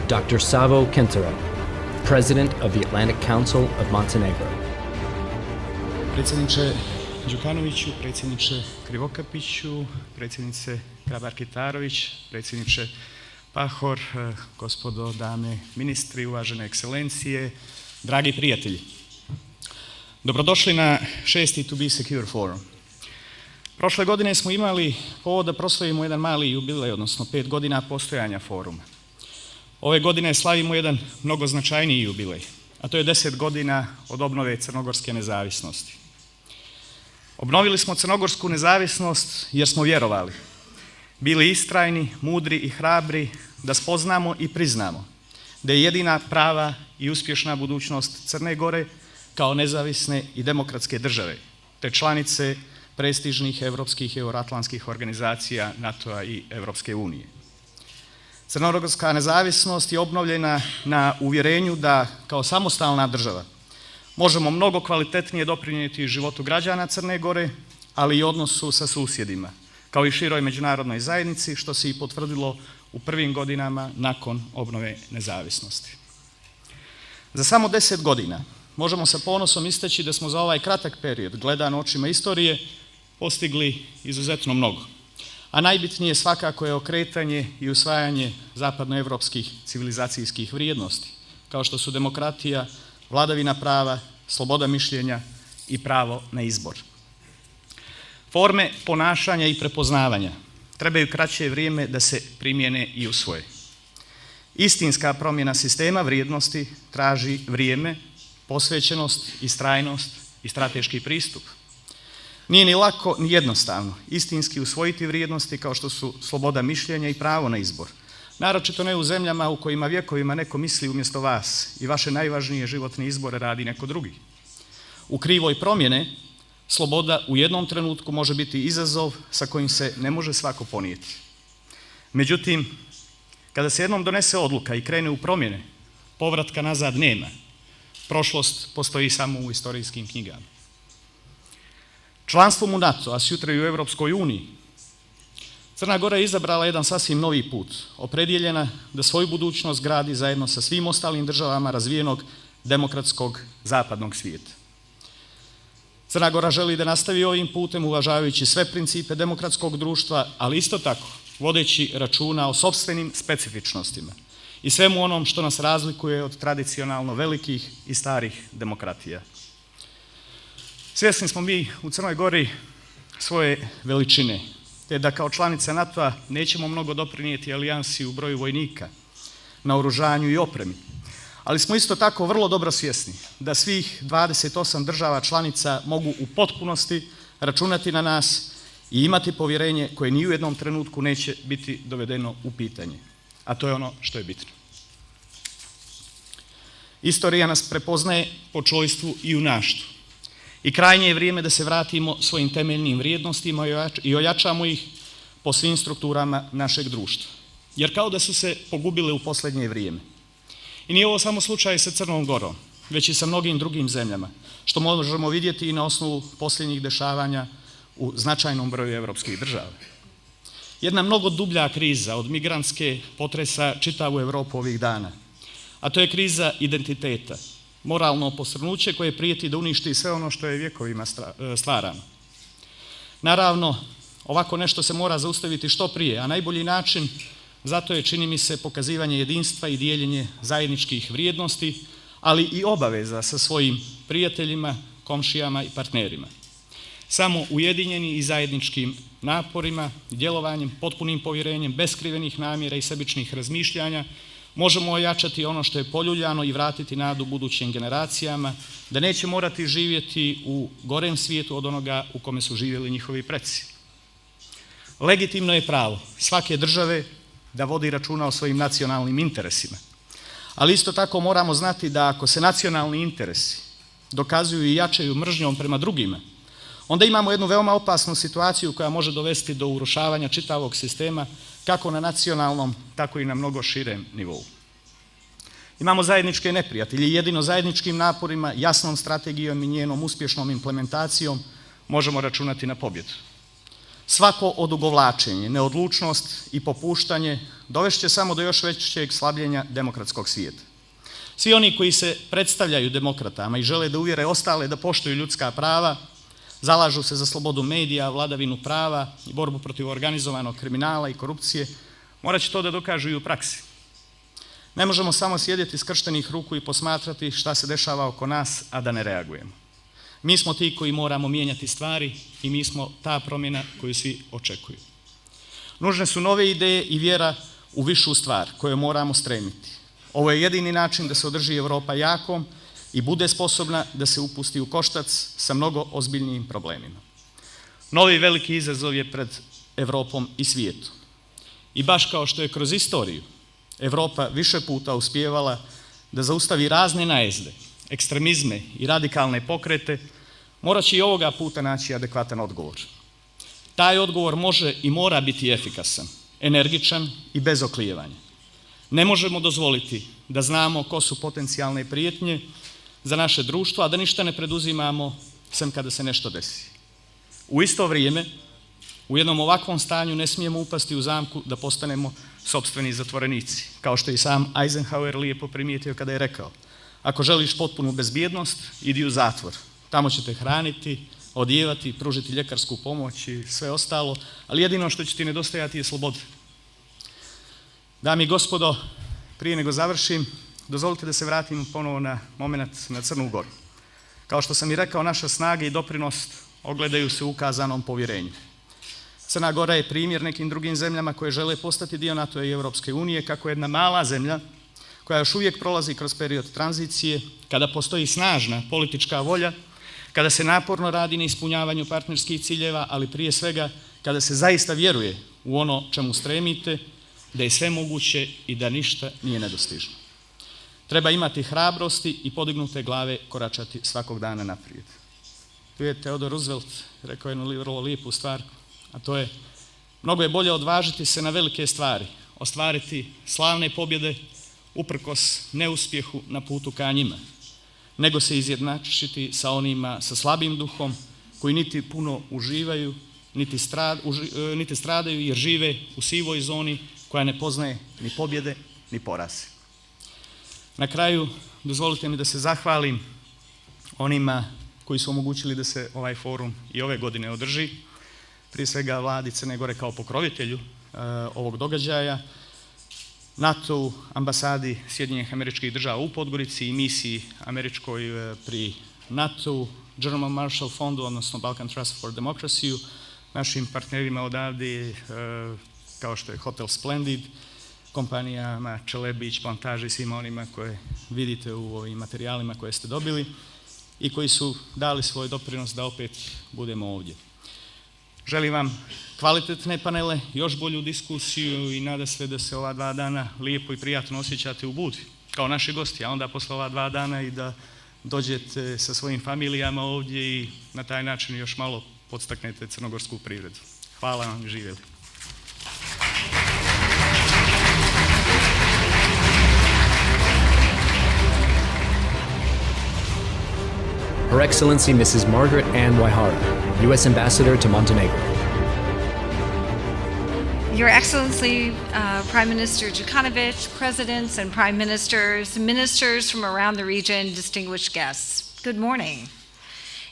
Dr. Savo Kentera, President of the Atlantic Council of Montenegro. Predsjedniče Đukanoviću, predsjedniče Krivokapiću, predsjednice Grabar-Kitarović, predsjedniče Pahor, gospodo, dame, ministri, uvažene ekscelencije, dragi prijatelji. Dobrodošli na 6. To Be Secure Forum. Prošle godine smo imali povod da proslavimo jedan mali jubilej, odnosno 5 godina postojanja foruma. Ove godine slavimo jedan mnogo značajniji jubilej, a to je 10 godina od obnove crnogorske nezavisnosti. Obnovili smo crnogorsku nezavisnost jer smo vjerovali, bili istrajni, mudri i hrabri da spoznamo i priznamo da je jedina prava i uspješna budućnost Crne Gore kao nezavisne i demokratske države, te članice prestižnih evropskih i euroatlantskih organizacija NATO-a i Evropske unije. Crnogorska nezavisnost je obnovljena na uvjerenju da kao samostalna država možemo mnogo kvalitetnije doprinijeti životu građana Crne Gore, ali i odnosu sa susjedima, kao i široj međunarodnoj zajednici, što se i potvrdilo u prvim godinama nakon obnove nezavisnosti. Za samo 10 godina možemo sa ponosom istaći da smo za ovaj kratak period, gledano očima istorije, postigli izuzetno mnogo. A najbitnije svakako je okretanje i usvajanje zapadnoevropskih civilizacijskih vrijednosti, kao što su demokratija, vladavina prava, sloboda mišljenja i pravo na izbor. Forme ponašanja i prepoznavanja trebaju kraće vrijeme da se primjene i usvoje. Istinska promjena sistema vrijednosti traži vrijeme, posvećenost, istrajnost i strateški pristup. Nije ni lako ni jednostavno istinski usvojiti vrijednosti kao što su sloboda mišljenja i pravo na izbor. Naročito ne u zemljama u kojima vjekovima neko misli umjesto vas i vaše najvažnije životne izbore radi neko drugi. U krivoj promjene sloboda u jednom trenutku može biti izazov sa kojim se ne može svako ponijeti. Međutim, kada se jednom donese odluka i krene u promjene, povratka nazad nema. Prošlost postoji samo u istorijskim knjigama. Članstvom u NATO, a sutra i u Evropskoj uniji, Crna Gora je izabrala jedan sasvim novi put, opredjeljena da svoju budućnost gradi zajedno sa svim ostalim državama razvijenog demokratskog zapadnog svijeta. Crna Gora želi da nastavi ovim putem uvažavajući sve principe demokratskog društva, ali isto tako vodeći računa o sopstvenim specifičnostima i svemu onom što nas razlikuje od tradicionalno velikih i starih demokratija. Svjesni smo mi u Crnoj Gori svoje veličine, te da kao članica NATO-a nećemo mnogo doprinijeti alijansi u broju vojnika, naoružanju i opremi, ali smo isto tako vrlo dobro svjesni da svih 28 država članica mogu u potpunosti računati na nas i imati povjerenje koje ni u jednom trenutku neće biti dovedeno u pitanje, a to je ono što je bitno. Istorija nas prepoznaje po čojstvu i junaštvu. I krajnje je vrijeme da se vratimo svojim temeljnim vrijednostima i ojačamo ih po svim strukturama našeg društva. Jer kao da su se pogubile u posljednje vrijeme. I nije ovo samo slučaj sa Crnom Gorom, već i sa mnogim drugim zemljama, što možemo vidjeti i na osnovu posljednjih dešavanja u značajnom broju evropskih država. Jedna mnogo dublja kriza od migrantske potresa čitavu Evropu ovih dana, a to je kriza identiteta, moralno posrnuće koje prijeti da uništi sve ono što je vjekovima stvarano. Naravno, ovako nešto se mora zaustaviti što prije, a najbolji način zato je, čini mi se, pokazivanje jedinstva i dijeljenje zajedničkih vrijednosti, ali i obaveza sa svojim prijateljima, komšijama i partnerima. Samo ujedinjeni i zajedničkim naporima, djelovanjem, potpunim povjerenjem, bez skrivenih namjera i sebičnih razmišljanja možemo ojačati ono što je poljuljano i vratiti nadu budućim generacijama, da neće morati živjeti u gorem svijetu od onoga u kome su živjeli njihovi preci. Legitimno je pravo svake države da vodi računa o svojim nacionalnim interesima, ali isto tako moramo znati da ako se nacionalni interesi dokazuju i jačaju mržnjom prema drugima, onda imamo jednu veoma opasnu situaciju koja može dovesti do urušavanja čitavog sistema, kako na nacionalnom, tako i na mnogo širem nivou. Imamo zajedničke neprijatelje i jedino zajedničkim naporima, jasnom strategijom i njenom uspješnom implementacijom možemo računati na pobjedu. Svako odugovlačenje, neodlučnost i popuštanje dovešće samo do još većeg slabljenja demokratskog svijeta. Svi oni koji se predstavljaju demokratama i žele da uvjere ostale da poštuju ljudska prava, zalažu se za slobodu medija, vladavinu prava i borbu protiv organizovanog kriminala i korupcije, morat će to da dokažu i u praksi. Ne možemo samo sjediti skrštenih ruku i posmatrati šta se dešava oko nas, a da ne reagujemo. Mi smo ti koji moramo mijenjati stvari i mi smo ta promjena koju svi očekuju. Nužne su nove ideje i vjera u višu stvar koju moramo stremiti. Ovo je jedini način da se održi Europa jakom i bude sposobna da se upusti u koštac sa mnogo ozbiljnijim problemima. Novi veliki izazov je pred Europom i svijetom. I baš kao što je kroz istoriju Europa više puta uspijevala da zaustavi razne najezde, ekstremizme i radikalne pokrete, morat će i ovoga puta naći adekvatan odgovor. Taj odgovor može i mora biti efikasan, energičan i bez oklijevanja. Ne možemo dozvoliti da znamo ko su potencijalne prijetnje za naše društvo, a da ništa ne preduzimamo sem kada se nešto desi. U isto vrijeme, u jednom ovakvom stanju ne smijemo upasti u zamku da postanemo sopstveni zatvorenici, kao što je i sam Eisenhower lijepo primijetio kada je rekao: ako želiš potpunu bezbjednost, idi u zatvor. Tamo će te hraniti, odjevati, pružiti ljekarsku pomoć i sve ostalo, ali jedino što će ti nedostajati je sloboda. Dame i gospodo, prije nego završim, dozvolite da se vratim ponovo na moment na Crnu Goru. Kao što sam i rekao, naša snaga i doprinos ogledaju se u ukazanom povjerenju. Crna Gora je primjer nekim drugim zemljama koje žele postati dio NATO i Europske unije, kako jedna mala zemlja koja još uvijek prolazi kroz period tranzicije, kada postoji snažna politička volja, kada se naporno radi na ispunjavanju partnerskih ciljeva, ali prije svega kada se zaista vjeruje u ono čemu stremite, da je sve moguće i da ništa nije nedostižno. Treba imati hrabrosti i podignute glave koračati svakog dana naprijed. Tu je Theodore Roosevelt rekao jednu vrlo lijepu stvar, a to je: mnogo je bolje odvažiti se na velike stvari, ostvariti slavne pobjede uprkos neuspjehu na putu ka njima, nego se izjednačiti sa onima sa slabim duhom koji niti puno uživaju, niti stradaju jer žive u sivoj zoni koja ne poznaje ni pobjede ni poraze. Na kraju, dozvolite mi da se zahvalim onima koji su omogućili da se ovaj forum i ove godine održi. Prije svega vladi Crne Gore kao pokrovitelju ovog događaja, NATO, ambasadi Sjedinjenih Američkih Država u Podgorici i misiji američkoj pri NATO, German Marshall Fondu, odnosno Balkan Trust for Democracy, našim partnerima odavde kao što je Hotel Splendid, kompanijama Čelebić, Plantaži i svima onima koje vidite u ovim materijalima koje ste dobili i koji su dali svoj doprinos da opet budemo ovdje. Želim vam kvalitetne panele, još bolju diskusiju i nada se da se ova 2 dana lijepo i prijatno osjećate u Budvi kao naši gosti, a onda posle ova 2 dana i da dođete sa svojim familijama ovdje i na taj način još malo podstaknete crnogorsku privredu. Hvala vam i živjeli. Her Excellency Mrs. Margaret Ann Waihara, U.S. Ambassador to Montenegro. Your Excellency, Prime Minister Đukanović, presidents and prime ministers, ministers from around the region, distinguished guests, good morning.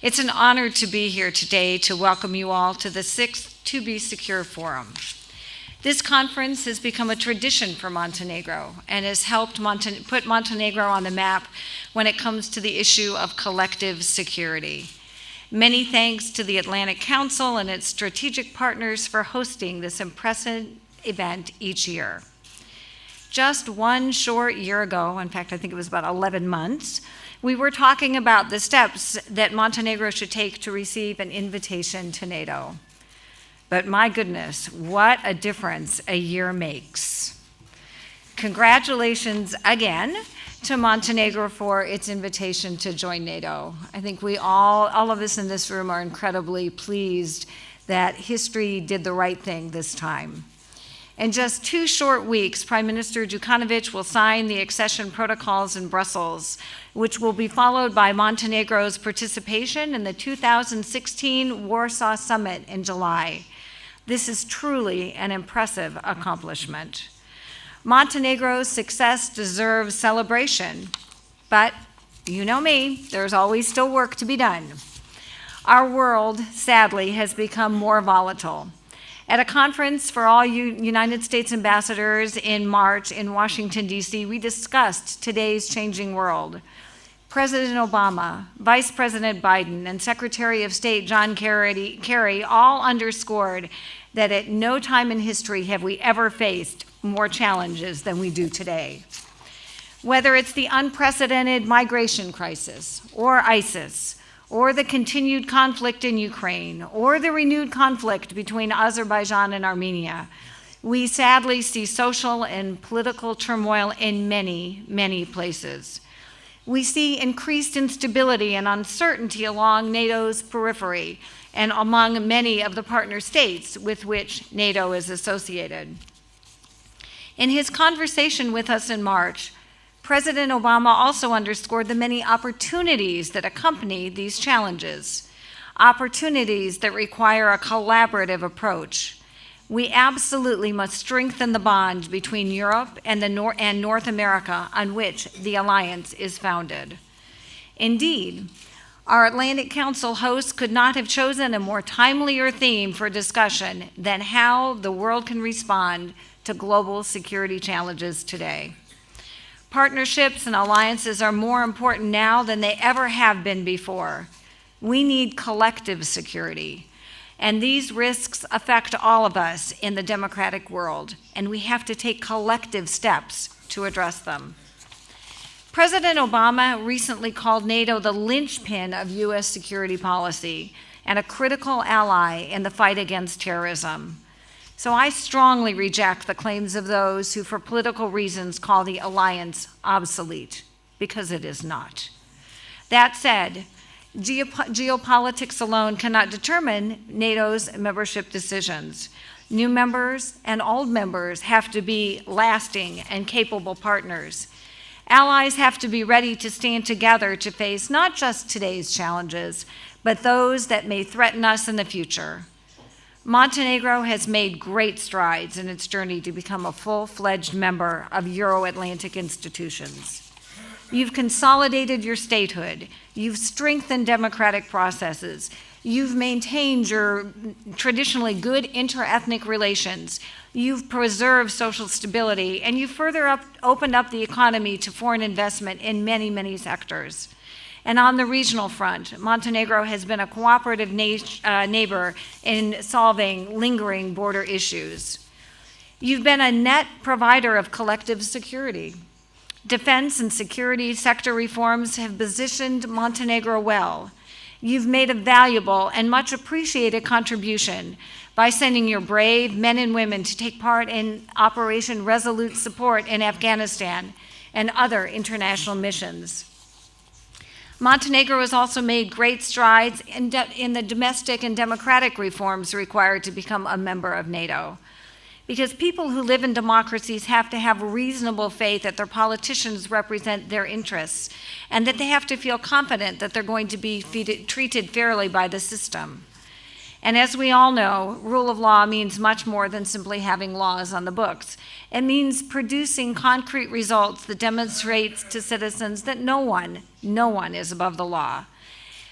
It's an honor to be here today to welcome you all to the 6th To Be Secure Forum. This conference has become a tradition for Montenegro and has helped put Montenegro on the map when it comes to the issue of collective security. Many thanks to the Atlantic Council and its strategic partners for hosting this impressive event each year. Just one short year ago, in fact, I think it was about 11 months, we were talking about the steps that Montenegro should take to receive an invitation to NATO. But my goodness, what a difference a year makes. Congratulations again to Montenegro for its invitation to join NATO. I think we all of us in this room are incredibly pleased that history did the right thing this time. In just 2 short weeks, Prime Minister Đukanović will sign the accession protocols in Brussels, which will be followed by Montenegro's participation in the 2016 Warsaw Summit in July. This is truly an impressive accomplishment. Montenegro's success deserves celebration, but you know me, there's always still work to be done. Our world, sadly, has become more volatile. At a conference for all United States ambassadors in March in Washington, D.C., we discussed today's changing world. President Obama, Vice President Biden, and Secretary of State John Kerry all underscored that at no time in history have we ever faced more challenges than we do today. Whether it's the unprecedented migration crisis, or ISIS, or the continued conflict in Ukraine, or the renewed conflict between Azerbaijan and Armenia, we sadly see social and political turmoil in many, many places. We see increased instability and uncertainty along NATO's periphery and among many of the partner states with which NATO is associated. In his conversation with us in March, President Obama also underscored the many opportunities that accompany these challenges, opportunities that require a collaborative approach. We absolutely must strengthen the bond between Europe and North America on which the alliance is founded. Indeed, our Atlantic Council hosts could not have chosen a more timelier theme for discussion than how the world can respond to global security challenges today. Partnerships and alliances are more important now than they ever have been before. We need collective security. And these risks affect all of us in the democratic world, and we have to take collective steps to address them. President Obama recently called NATO the linchpin of U.S. security policy and a critical ally in the fight against terrorism. So I strongly reject the claims of those who, for political reasons, call the alliance obsolete, because it is not. That said, geopolitics alone cannot determine NATO's membership decisions. New members and old members have to be lasting and capable partners. Allies have to be ready to stand together to face not just today's challenges, but those that may threaten us in the future. Montenegro has made great strides in its journey to become a full-fledged member of Euro-Atlantic institutions. You've consolidated your statehood. You've strengthened democratic processes. You've maintained your traditionally good inter-ethnic relations. You've preserved social stability, and you've further opened up the economy to foreign investment in many, many sectors. And on the regional front, Montenegro has been a cooperative neighbor in solving lingering border issues. You've been a net provider of collective security. Defense and security sector reforms have positioned Montenegro well. You've made a valuable and much appreciated contribution by sending your brave men and women to take part in Operation Resolute Support in Afghanistan and other international missions. Montenegro has also made great strides in the domestic and democratic reforms required to become a member of NATO. Because people who live in democracies have to have reasonable faith that their politicians represent their interests, and that they have to feel confident that they're going to be treated fairly by the system. And as we all know, rule of law means much more than simply having laws on the books. It means producing concrete results that demonstrates to citizens that no one is above the law.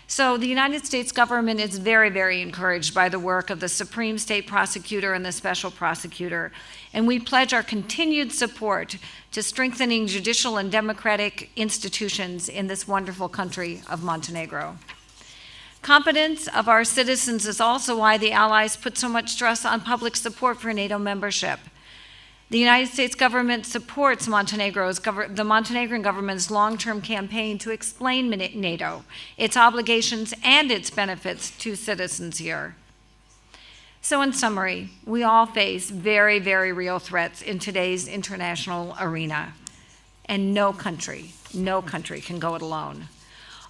So the United States government is very, very encouraged by the work of the Supreme State Prosecutor and the Special Prosecutor, and we pledge our continued support to strengthening judicial and democratic institutions in this wonderful country of Montenegro. Competence of our citizens is also why the Allies put so much stress on public support for NATO membership. The United States government supports the Montenegrin government's long-term campaign to explain NATO, its obligations, and its benefits to citizens here. So in summary, we all face very, very real threats in today's international arena, and no country can go it alone.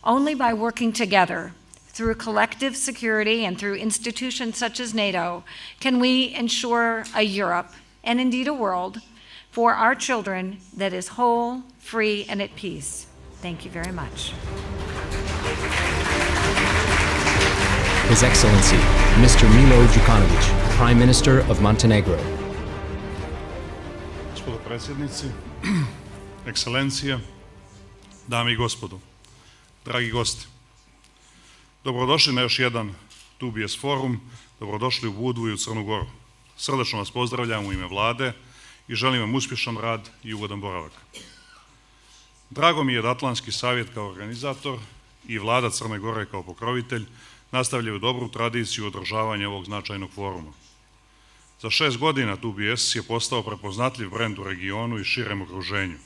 Only by working together through collective security and through institutions such as NATO can we ensure a Europe, and indeed a world, for our children that is whole, free, and at peace. Thank you very much. His Excellency, Mr. Milo Đukanović, Prime Minister of Montenegro. Gospodo predsjednici, ekscelencije, dame i gospodo, dragi gosti. Dobrodošli na još jedan TUBS forum, dobrodošli u Budvu i u Crnu Goru. Srdačno vas pozdravljam u ime Vlade i želim vam uspješan rad i ugodan boravak. Drago mi je da Atlantski savjet kao organizator i Vlada Crne Gore kao pokrovitelj nastavljaju dobru tradiciju održavanja ovog značajnog foruma. Za 6 godina TUBS je postao prepoznatljiv brend u regionu i širem okruženju.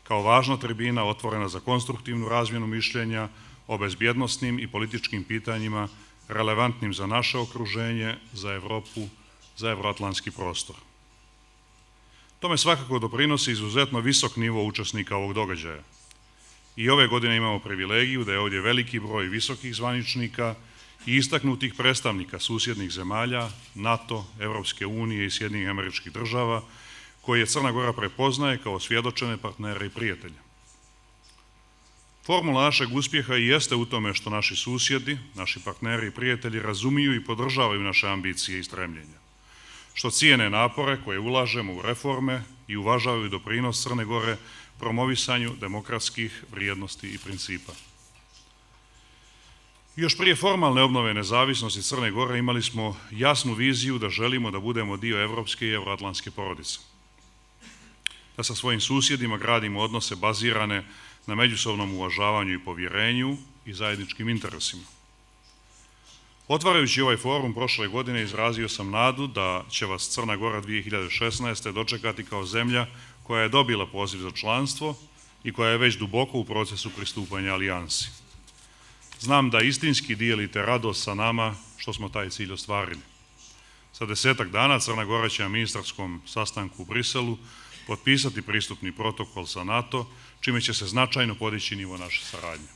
Kao važna tribina otvorena za konstruktivnu razmjenu mišljenja o bezbjednosnim i političkim pitanjima relevantnim za naše okruženje, za Evropu, za evroatlantski prostor. Tome svakako doprinosi izuzetno visok nivo učesnika ovog događaja. I ove godine imamo privilegiju da je ovdje veliki broj visokih zvaničnika i istaknutih predstavnika susjednih zemalja, NATO, Evropske unije i Sjedinjenih Američkih Država, koje Crna Gora prepoznaje kao svjedočene partnere i prijatelje. Formula našeg uspjeha i jeste u tome što naši susjedi, naši partneri i prijatelji razumiju i podržavaju naše ambicije i stremljenja, što cijene napore koje ulažemo u reforme i uvažavaju doprinos Crne Gore promovisanju demokratskih vrijednosti i principa. Još prije formalne obnove nezavisnosti Crne Gore imali smo jasnu viziju da želimo da budemo dio evropske i evroatlantske porodice. Da sa svojim susjedima gradimo odnose bazirane na međusobnom uvažavanju i povjerenju i zajedničkim interesima. Otvarajući ovaj forum prošle godine izrazio sam nadu da će vas Crna Gora 2016. dočekati kao zemlja koja je dobila poziv za članstvo i koja je već duboko u procesu pristupanja alijansi. Znam da istinski dijelite radost sa nama što smo taj cilj ostvarili. Za 10-ak dana Crna Gora će na ministarskom sastanku u Briselu potpisati pristupni protokol sa NATO, čime će se značajno podići nivo naše saradnje.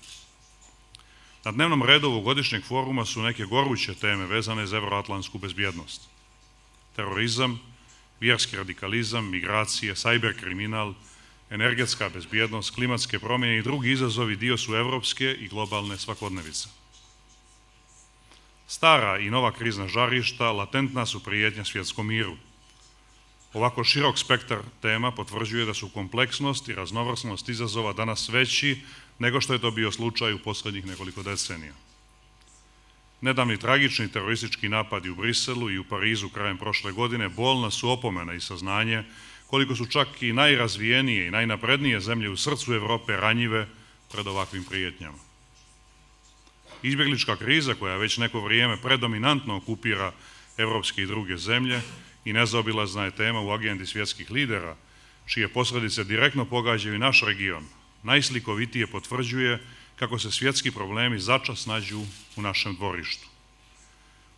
Na dnevnom redu ovogodišnjeg foruma su neke goruće teme vezane za evroatlantsku bezbjednost. Terorizam, vjerski radikalizam, migracije, sajber kriminal, energetska bezbjednost, klimatske promjene i drugi izazovi dio su evropske i globalne svakodnevice. Stara i nova krizna žarišta latentna su prijetnja svjetskom miru. Ovako širok spektar tema potvrđuje da su kompleksnost i raznovrsnost izazova danas veći nego što je to bio slučaj u posljednjih nekoliko decenija. Nedavni tragični teroristički napadi u Briselu i u Parizu krajem prošle godine bolna su opomena i saznanje koliko su čak i najrazvijenije i najnaprednije zemlje u srcu Europe ranjive pred ovakvim prijetnjama. Izbjeglička kriza koja već neko vrijeme predominantno okupira evropske i druge zemlje i nezaobilazna je tema u agendi svjetskih lidera, čije posljedice direktno pogađaju i naš region, najslikovitije potvrđuje kako se svjetski problemi začas nađu u našem dvorištu.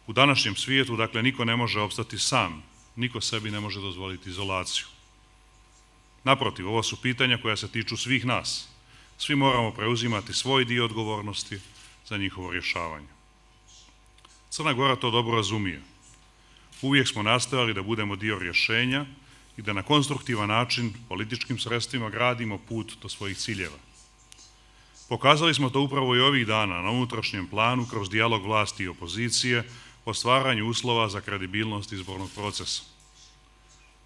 U današnjem svijetu, dakle, niko ne može opstati sam, niko sebi ne može dozvoliti izolaciju. Naprotiv, ovo su pitanja koja se tiču svih nas. Svi moramo preuzimati svoj dio odgovornosti za njihovo rješavanje. Crna Gora to dobro razumije. Uvijek smo nastojali da budemo dio rješenja i da na konstruktivan način političkim sredstvima gradimo put do svojih ciljeva. Pokazali smo to upravo i ovih dana na unutrašnjem planu kroz dijalog vlasti i opozicije o stvaranju uslova za kredibilnost izbornog procesa.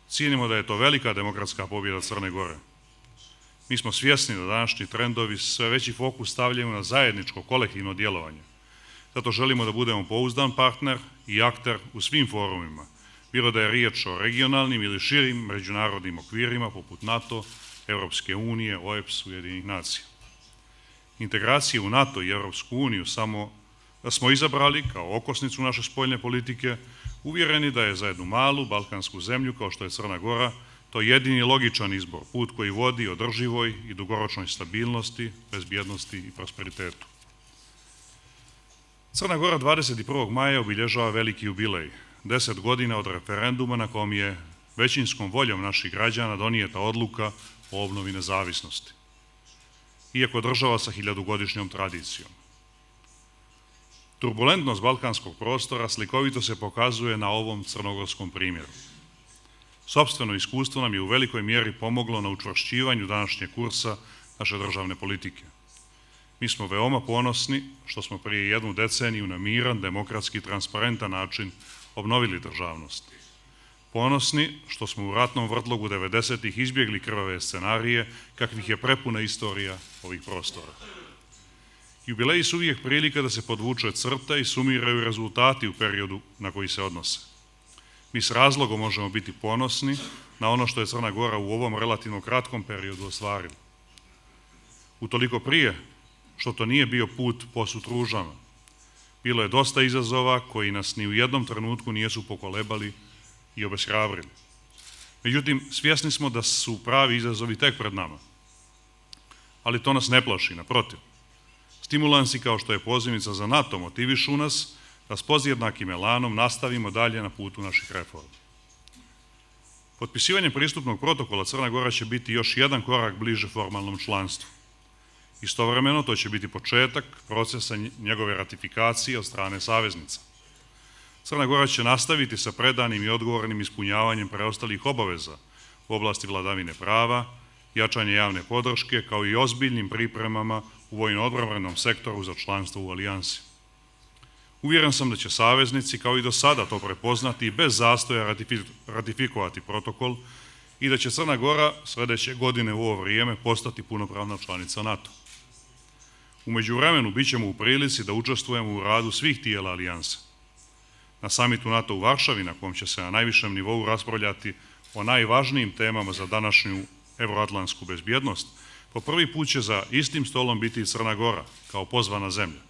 Cijenimo da je to velika demokratska pobjeda Crne Gore. Mi smo svjesni da današnji trendovi sve veći fokus stavljaju na zajedničko kolektivno djelovanje. Zato želimo da budemo pouzdan partner i akter u svim forumima, bilo da je riječ o regionalnim ili širim međunarodnim okvirima poput NATO, Evropske unije, OEBS, Ujedinjenih nacija. Integracije u NATO i Evropsku uniju smo izabrali kao okosnicu naše spoljne politike, uvjereni da je za jednu malu balkansku zemlju kao što je Crna Gora to jedini logičan izbor, put koji vodi održivoj i dugoročnoj stabilnosti, bezbjednosti i prosperitetu. Crna Gora 21. maja obilježava veliki jubilej, 10 godina od referenduma na kom je većinskom voljom naših građana donijeta odluka o obnovi nezavisnosti, iako država sa 1000-godišnjom tradicijom. Turbulentnost balkanskog prostora slikovito se pokazuje na ovom crnogorskom primjeru. Sopstveno iskustvo nam je u velikoj mjeri pomoglo na učvršćivanju današnjeg kursa naše državne politike. Mi smo veoma ponosni što smo prije 1 deceniju na miran, demokratski i transparentan način obnovili državnost. Ponosni što smo u ratnom vrtlogu 90-ih izbjegli krvave scenarije kakvih je prepuna istorija ovih prostora. Jubileji su uvijek prilika da se podvuče crta i sumiraju rezultati u periodu na koji se odnose. Mi s razlogom možemo biti ponosni na ono što je Crna Gora u ovom relativno kratkom periodu ostvarila. Utoliko prije što to nije bio put posut ružama. Bilo je dosta izazova koji nas ni u jednom trenutku nisu pokolebali i obeshrabrili. Međutim, svjesni smo da su pravi izazovi tek pred nama. Ali to nas ne plaši, naprotiv. Stimulansi kao što je pozivnica za NATO motivišu nas da s podjednakim elanom nastavimo dalje na putu naših reformi. Potpisivanjem pristupnog protokola Crna Gora će biti još jedan korak bliže formalnom članstvu. Istovremeno to će biti početak procesa njegove ratifikacije od strane saveznica. Crna Gora će nastaviti sa predanim i odgovornim ispunjavanjem preostalih obaveza u oblasti vladavine prava, jačanje javne podrške, kao i ozbiljnim pripremama u vojno-odbrambenom sektoru za članstvo u alijansi. Uvjeren sam da će saveznici, kao i do sada, to prepoznati i bez zastoja ratifikovati protokol i da će Crna Gora sljedeće godine u ovo vrijeme postati punopravna članica NATO. U međuvremenu bit ćemo u prilici da učestvujemo u radu svih tijela alijanse. Na samitu NATO u Varšavi, na kom će se na najvišem nivou raspravljati o najvažnijim temama za današnju euroatlantsku bezbjednost, po prvi put će za istim stolom biti i Crna Gora, kao pozvana zemlja.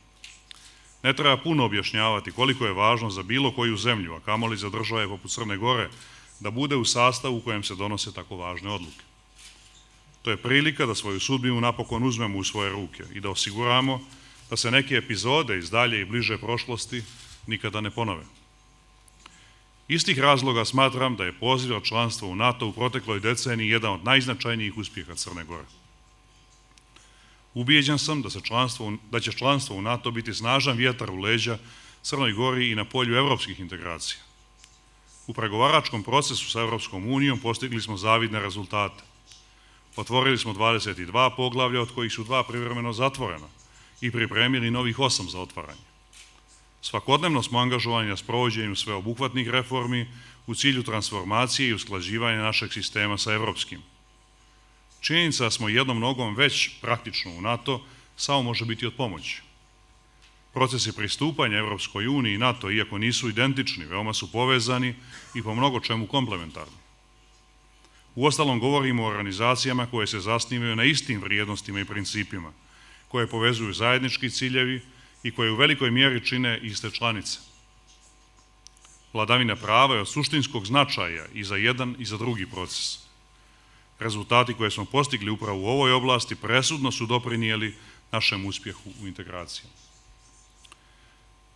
Ne treba puno objašnjavati koliko je važno za bilo koju zemlju, a kamoli za države poput Crne Gore, da bude u sastavu u kojem se donose tako važne odluke. To je prilika da svoju sudbinu napokon uzmemo u svoje ruke i da osiguramo da se neke epizode iz dalje i bliže prošlosti nikada ne ponove. Istih razloga smatram da je poziv za članstvo u NATO u protekloj deceniji jedan od najznačajnijih uspjeha Crne Gore. Ubijeđen sam da će članstvo u NATO biti snažan vjetar u leđa Crnoj Gori i na polju evropskih integracija. U pregovaračkom procesu sa Europskom unijom postigli smo zavidne rezultate. Otvorili smo 22 poglavlja, od kojih su 2 privremeno zatvorena, i pripremili novih 8 za otvaranje. Svakodnevno smo angažovani na sprovođenju sveobuhvatnih reformi u cilju transformacije i usklađivanja našeg sistema sa evropskim. Činjenica da smo jednom nogom već praktično u NATO samo može biti od pomoći. Procesi pristupanja Evropskoj uniji i NATO, iako nisu identični, veoma su povezani i po mnogo čemu komplementarni. Uostalom govorimo o organizacijama koje se zasnivaju na istim vrijednostima i principima, koje povezuju zajednički ciljevi i koje u velikoj mjeri čine iste članice. Vladavina prava je od suštinskog značaja i za jedan i za drugi proces. Rezultati koje smo postigli upravo u ovoj oblasti presudno su doprinijeli našem uspjehu u integraciji.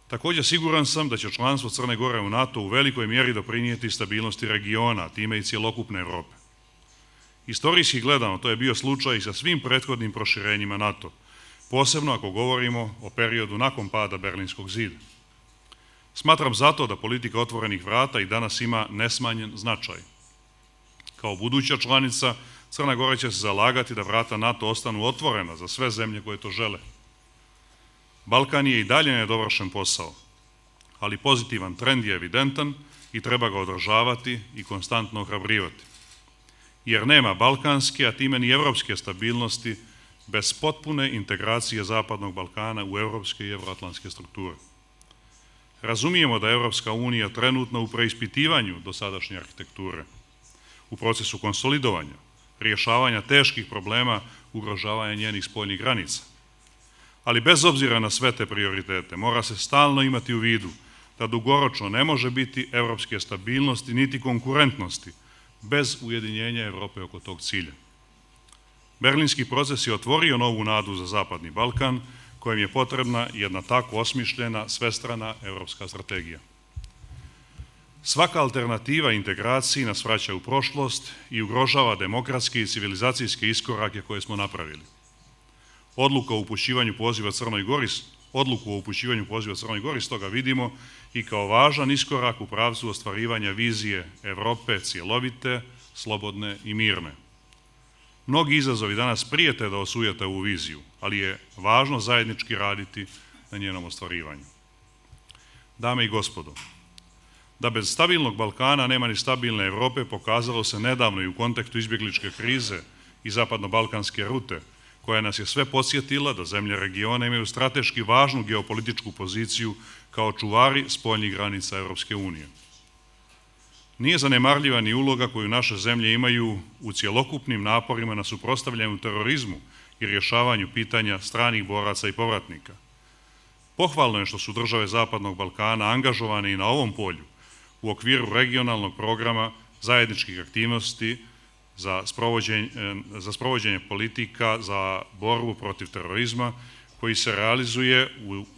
Također siguran sam da će članstvo Crne Gore u NATO u velikoj mjeri doprinijeti stabilnosti regiona, time i cjelokupne Europe. Istorijski gledano, to je bio slučaj i sa svim prethodnim proširenjima NATO, posebno ako govorimo o periodu nakon pada Berlinskog zida. Smatram zato da politika otvorenih vrata i danas ima nesmanjen značaj. Kao buduća članica, Crna Gora će se zalagati da vrata NATO ostanu otvorena za sve zemlje koje to žele. Balkan je i dalje nedovršen posao, ali pozitivan trend je evidentan i treba ga održavati i konstantno ohrabrivati. Jer nema balkanske, a time ni evropske stabilnosti bez potpune integracije Zapadnog Balkana u evropske i evroatlantske strukture. Razumijemo da je Evropska unija trenutno u preispitivanju dosadašnje arhitekture, u procesu konsolidovanja, rješavanja teških problema, ugrožavanja njenih spoljnih granica. Ali bez obzira na sve te prioritete, mora se stalno imati u vidu da dugoročno ne može biti evropske stabilnosti niti konkurentnosti bez ujedinjenja Europe oko tog cilja. Berlinski proces je otvorio novu nadu za Zapadni Balkan, kojem je potrebna jedna tako osmišljena, svestrana evropska strategija. Svaka alternativa integraciji nas vraća u prošlost i ugrožava demokratske i civilizacijske iskorake koje smo napravili. Odluku o upućivanju poziva Crnoj Gori stoga vidimo i kao važan iskorak u pravcu ostvarivanja vizije Europe cjelovite, slobodne i mirne. Mnogi izazovi danas prijete da osujete ovu viziju, ali je važno zajednički raditi na njenom ostvarivanju. Dame i gospodo, Da bez stabilnog Balkana nema ni stabilne Europe pokazalo se nedavno i u kontekstu izbjegličke krize i zapadno-balkanske rute, koja nas je sve podsjetila da zemlje regiona imaju strateški važnu geopolitičku poziciju kao čuvari spoljnih granica Europske unije. Nije zanemarljiva ni uloga koju naše zemlje imaju u cjelokupnim naporima na suprotstavljanju terorizmu i rješavanju pitanja stranih boraca i povratnika. Pohvalno je što su države Zapadnog Balkana angažovane i na ovom polju u okviru regionalnog programa zajedničkih aktivnosti za sprovođenje politika za borbu protiv terorizma koji se realizuje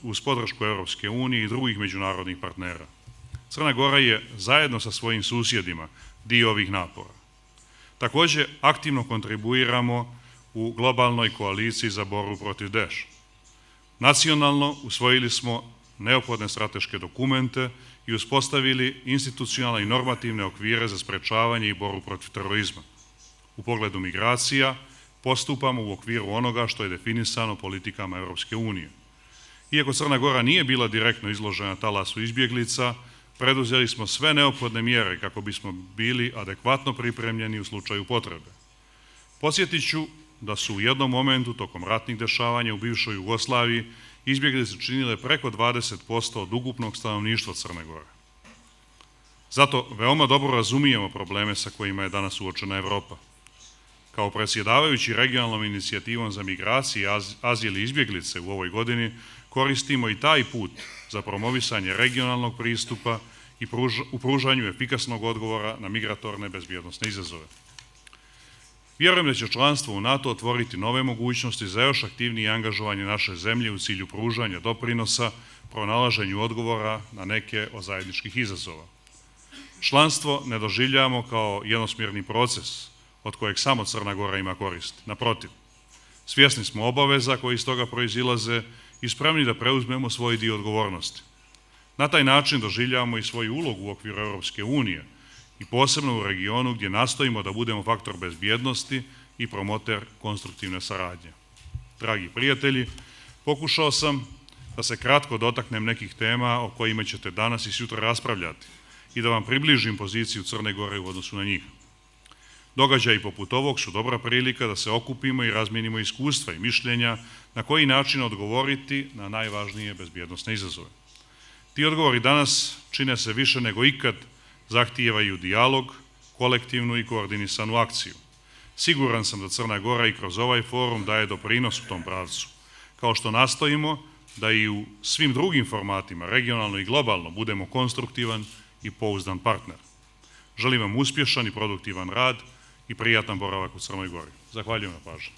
uz podršku Europske unije i drugih međunarodnih partnera. Crna Gora je zajedno sa svojim susjedima dio ovih napora. Također aktivno kontribuiramo u globalnoj koaliciji za borbu protiv Daesh. Nacionalno usvojili smo neophodne strateške dokumente i uspostavili institucionalne i normativne okvire za sprečavanje i borbu protiv terorizma. U pogledu migracija postupamo u okviru onoga što je definisano politikama Europske unije. Iako Crna Gora nije bila direktno izložena talasu izbjeglica, preduzeli smo sve neophodne mjere kako bismo bili adekvatno pripremljeni u slučaju potrebe. Podsjetit ću da su u jednom momentu tokom ratnih dešavanja u bivšoj Jugoslaviji izbjeglice činile preko 20% od ukupnog stanovništva Crne Gore. Zato veoma dobro razumijemo probleme sa kojima je danas suočena Evropa. Kao predsjedavajući regionalnom inicijativom za migracije, azil i izbjeglice u ovoj godini koristimo i taj put za promovisanje regionalnog pristupa i u pružanju efikasnog odgovora na migratorne bezbjednosne izazove. Vjerujem da će članstvo u NATO otvoriti nove mogućnosti za još aktivnije angažovanje naše zemlje u cilju pružanja doprinosa, pronalaženju odgovora na neke od zajedničkih izazova. Članstvo ne doživljavamo kao jednosmjerni proces od kojeg samo Crna Gora ima koristi. Naprotiv, svjesni smo obaveza koji iz toga proizilaze i spremni da preuzmemo svoj dio odgovornosti. Na taj način doživljavamo i svoju ulogu u okviru Europske unije i posebno u regionu gdje nastojimo da budemo faktor bezbjednosti i promoter konstruktivne saradnje. Dragi prijatelji, pokušao sam da se kratko dotaknem nekih tema o kojima ćete danas i sutra raspravljati i da vam približim poziciju Crne Gore u odnosu na njih. Događaji poput ovog su dobra prilika da se okupimo i razmijenimo iskustva i mišljenja na koji način odgovoriti na najvažnije bezbjednosne izazove. Ti odgovori danas čine se više nego ikad zahtijevaju dijalog, kolektivnu i koordinisanu akciju. Siguran sam da Crna Gora i kroz ovaj forum daje doprinos u tom pravcu, kao što nastojimo da i u svim drugim formatima, regionalno i globalno, budemo konstruktivan i pouzdan partner. Želim vam uspješan i produktivan rad i prijatan boravak u Crnoj Gori. Zahvaljujem na pažnji.